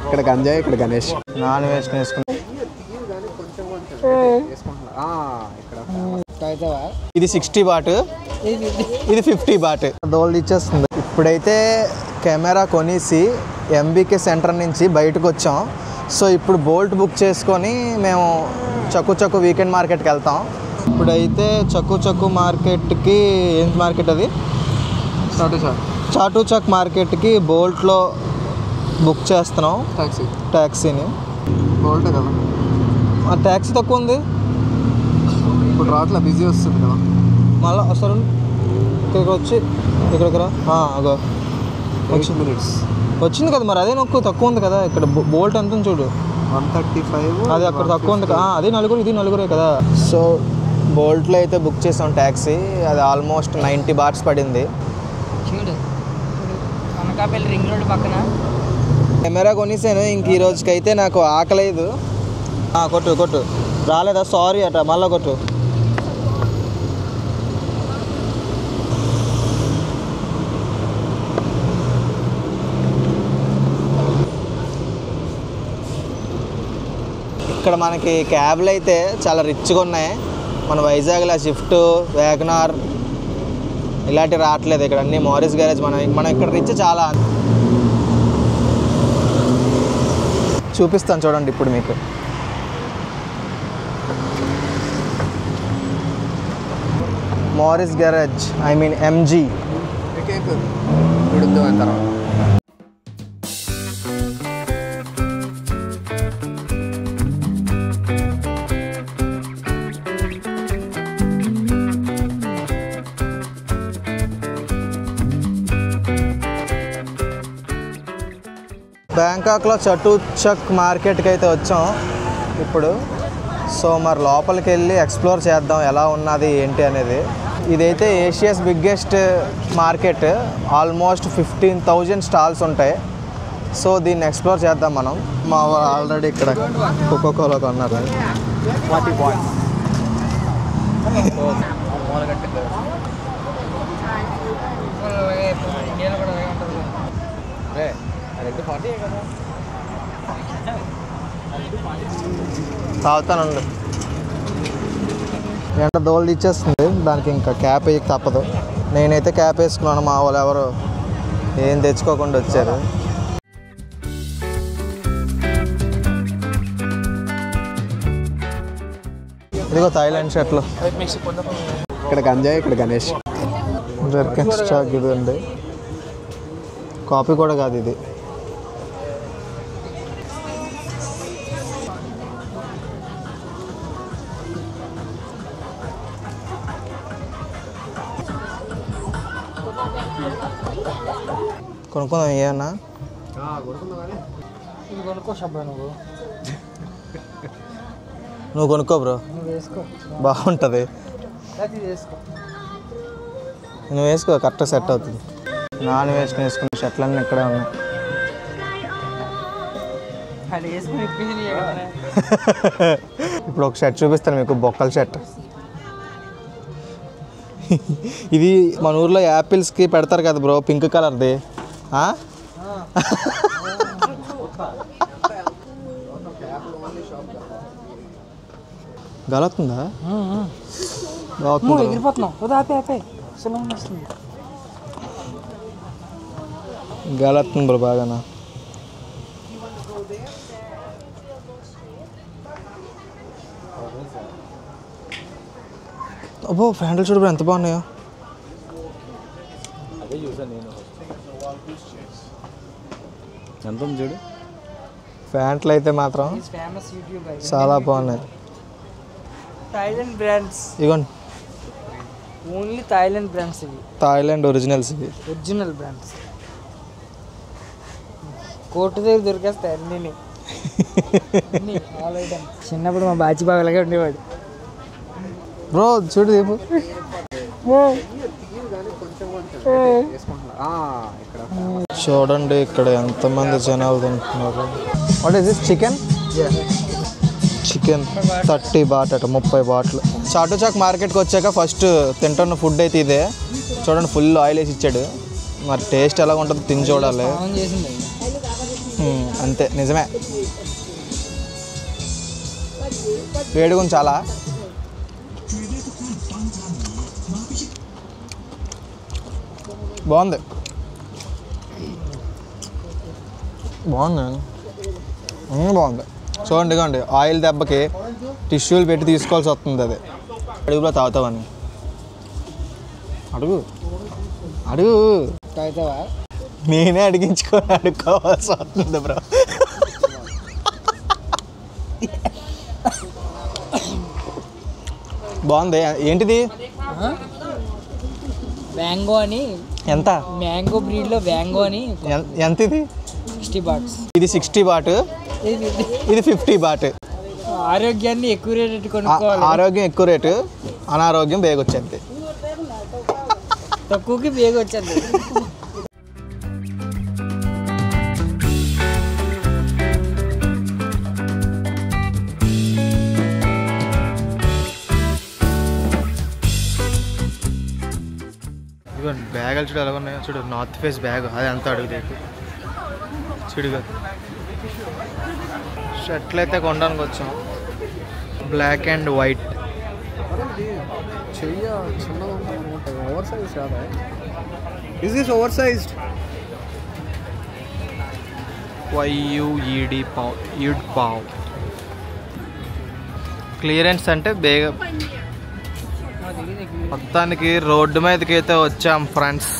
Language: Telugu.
ఇక్కడ గంజాయి, ఇక్కడ గణేష్. నాన్ వేస్ట్ వేసుకున్నా. ఇది 60 బాట్, ఇది 50 బాట్. దోళ్ళు ఇచ్చేస్తుంది. ఇప్పుడైతే కెమెరా కొనేసి ఎంబీకే సెంటర్ నుంచి బయటకు వచ్చాం. సో ఇప్పుడు బోల్ట్ బుక్ చేసుకొని మేము చక్కు వీకెండ్ మార్కెట్కి వెళ్తాం. ఇప్పుడైతే చక్కు మార్కెట్కి, ఏం మార్కెట్ అది, చాటు చక్ మార్కెట్కి బోల్ట్లో బుక్ చేస్తున్నాం ట్యాక్సీని. బోల్ట్ కదా, ఆ ట్యాక్సీ తక్కువ ఉంది ఇప్పుడు రాట్లా, బిజీ వస్తుంది కదా. మళ్ళీ వస్తారు ఇక్కడికి వచ్చి ఇక్కడికి రా. అగో 8 minutes వచ్చింది కదా. మరి అదే నొక్కు, తక్కువ ఉంది కదా. ఇక్కడ బోల్ట్ ఎంత ఉంది చూడు, 135. అది అక్కడ తక్కువ ఉంది కదా. అది నలుగురు, ఇది నలుగురే కదా. సో బోల్ట్లో అయితే బుక్ చేసాం ట్యాక్సీ. అది ఆల్మోస్ట్ 90 బాట్స్ పడింది. చూడు అనకాపల్లి రింగ్ రోడ్ పక్కన కెమెరా కొనేసాను. ఇంక ఈ రోజుకైతే నాకు ఆకలేదు. కొట్టు రాలేదా, సారీ అట, మళ్ళీ కొట్టు. ఇక్కడ మనకి క్యాబ్లు అయితే చాలా రిచ్గా ఉన్నాయి. మన వైజాగ్లో స్విఫ్ట్, వ్యాగనార్ ఇలాంటివి రావట్లేదు. ఇక్కడ అన్ని మారిస్ గ్యారేజ్. మనం ఇక్కడ రిచ్ చాలా. చూపిస్తాను చూడండి ఇప్పుడు మీకు. Morris garage, I mean MG. బ్యాంకాక్లో చట్టు చక్ మార్కెట్కి అయితే వచ్చాం ఇప్పుడు. సో మరి లోపలికి వెళ్ళి ఎక్స్ప్లోర్ చేద్దాం ఎలా ఉన్నది ఏంటి అనేది. ఇదైతే Asia's biggest market. Almost 15,000 stalls ఉంటాయి. సో దీన్ని ఎక్స్ప్లోర్ చేద్దాం మనం. మా ఆల్రెడీ ఇక్కడ కోకోకోలా కొన్నారు. తాగుతానండి. ఎండ దోళ్ళు ఇచ్చేస్తుంది, దానికి ఇంకా క్యాప్ వేయక తప్పదు. నేనైతే క్యాప్ వేసుకున్నాను. మా వాళ్ళు ఎవరు ఏం తెచ్చుకోకుండా వచ్చారు. ఇదిగో థాయిలాండ్ షర్ట్లు. ఇక్కడ గంజాయి, ఇక్కడ గణేష్. జర్కన్ స్టాక్ ఇది అండి. కాపీ కూడా కాదు ఇది. కొనుక్కుందాం ఏమన్నా. నువ్వు కొనుక్కో బ్రో, బాగుంటుంది. నువ్వు వేసుకో, కరెక్ట్గా సెట్ అవుతుంది. నాన్ వేస్ట్ వేసుకున్న షర్ట్లన్నీ ఇక్కడే ఉన్నాయి. ఇప్పుడు ఒక షర్ట్ చూపిస్తాను మీకు, బొక్కల షర్ట్. ఇది మన ఊర్లో యాపిల్స్కి పెడతారు కదా బ్రో, పింక్ కలర్ది. గలతుందా? గలతుంది బ్రో బాగానా. అబ్బో ప్యాంట్లు చూడు ఎంత బాగున్నాయో. ఎంత ఉంది చూడు. ప్యాంట్లు అయితే మాత్రం చాలా బాగున్నాయి. థాయిలాండ్ బ్రాండ్స్ ఇగోండి, ఓన్లీ థాయిలాండ్ బ్రాండ్స్ ఇవి. థాయిలాండ్ ఒరిజినల్స్ ఇవి, ఒరిజినల్ బ్రాండ్స్. కోర్టు దగ్గర దొరికేస్తాయి అన్నీ. చిన్నప్పుడు మా బాచి బాగా ఉండేవాడు. బ్రో చూడు రేపు. చూడండి ఇక్కడ ఎంతమంది జనాలు తింటున్నారు. What is this? Chicken. Chicken 30 baht అట, 30 బాట్లు. చాటు చాక్ మార్కెట్కి వచ్చాక ఫస్ట్ తింటున్న ఫుడ్ అయితే ఇదే. చూడండి ఫుల్ ఆయిల్ వేసి ఇచ్చాడు. మరి టేస్ట్ ఎలా ఉంటుందో తిని చూడాలి. అంతే నిజమే. వేడిగుంది చాలా. బాగుంది బాగుంది. చూడండి ఇగోండి, ఆయిల్ దెబ్బకి టిష్యూలు పెట్టి తీసుకోవాల్సి వస్తుంది. అది అడుగులో తాగుతావని అడుగు తాగుతావా? నేనే అడుక్కోవాల్సి వస్తుంది బ్రో. బాగుంది. ఏంటిది? వ్యాంగో అని. ఎంత? మ్యాంగో బ్రీడ్లో వ్యాంగో అని. ఎంత ఇది? 60 బాట్స్. ఇది 60 బాట్, ఇది 50 బాట్. ఆరోగ్యాన్ని ఎక్కువ రేటు కొనుక్కోవాలి. ఆరోగ్యం ఎక్కువ రేటు, అనారోగ్యం బేగొచ్చేది. తక్కువకి బేగ వచ్చేది. బ్యాగులు చూడు ఎలా ఉన్నాయో చూడు. నార్త్ ఫేస్ బ్యాగ్ అది ఎంత అడుగుతాయి చూడుగా. షర్ట్లు అయితే కొనడానికి వచ్చాం, బ్లాక్ అండ్ వైట్. YUED పావ్. క్లియరెన్స్ అంటే మొత్తానికి రోడ్డు మీదకి అయితే వచ్చాం ఫ్రెండ్స్.